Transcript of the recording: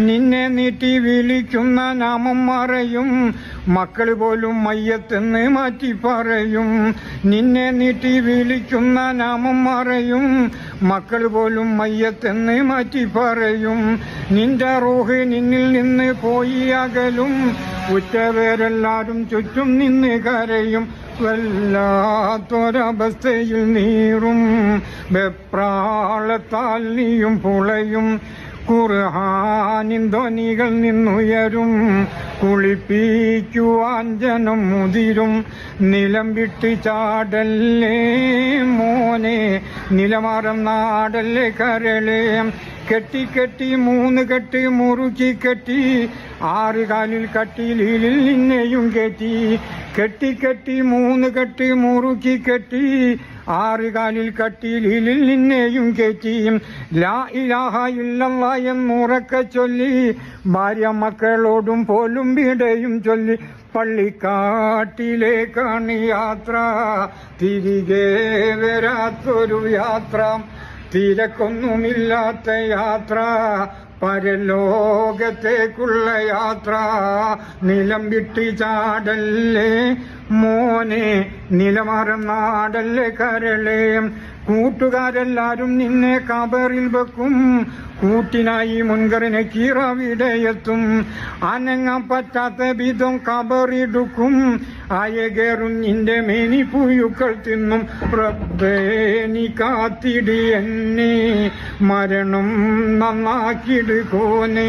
നിന്നെ നീട്ടി വിളിക്കുന്ന നാമം മറയും, മക്കൾ പോലും മയ്യത്തെന്ന് മാറ്റി പറയും. നിന്നെ നീട്ടി വിളിക്കുന്ന നാമം മറയും, മക്കൾ പോലും മയ്യത്തെന്ന് മാറ്റി പറയും. നിന്റെ റൂഹ് നിന്നിൽ നിന്ന് പോയി അകലും, ഉറ്റവരെല്ലാരും ചുറ്റും നിന്ന് കരയും. വല്ലാത്തൊരവസ്ഥയിൽ നീറും, വെപ്രാളത്താൽ നീയും പുളയും. ഖുർആനിൻ ധ്വനികൾ നിന്നുയരും, കുളിപ്പിക്കുവാൻ ജനം മുതിരും. നിലം വിട്ട് ചാടല്ലേ മോനെ, നിലമാറം നാടല്ലേ കരളേ. കെട്ടി കെട്ടി 3 കെട്ട് മുറുക്കി കെട്ടി, 6 കാലിൽ കട്ടിലിൽ നിന്നെയും കെട്ടി. കെട്ടി കെട്ടി 3 കെട്ട് മുറുക്കി കെട്ടി, 6 കാലിൽ കട്ടിലിൽ നിന്നെയും കെട്ടി. ലാ ഇലാഹ ഇല്ലല്ലാഹ് എന്നുറക്കെ ചൊല്ലി, ഭാര്യ മക്കളോടും പോലും വിടയും ചൊല്ലി. പള്ളിക്കാട്ടിലേക്കാണ് യാത്ര, തിരികെ വരാത്തൊരു യാത്ര. തിരക്കൊന്നുമില്ലാത്ത യാത്ര, പരലോകത്തേക്കുള്ള യാത്ര. നിലം വിട്ട് ചാടല്ലേ മോനെ, നിലമാറം നാടല്ലേ കരളേ. കൂട്ടുകാരെല്ലാരും നിന്നെ കബറിൽ വെക്കും, കൂട്ടിനായി മുൻകറിനെ കീറവിടെയെത്തും. അനങ്ങാൻ പറ്റാത്ത വിധം കബറിടുക്കും, അയകേറും നിന്റെ മേനി പുഴുക്കൾ തിന്നും. റബ്ബേ നീ കാത്തിടി എന്നെ, മരണം നന്നാക്കിടുകോനെ.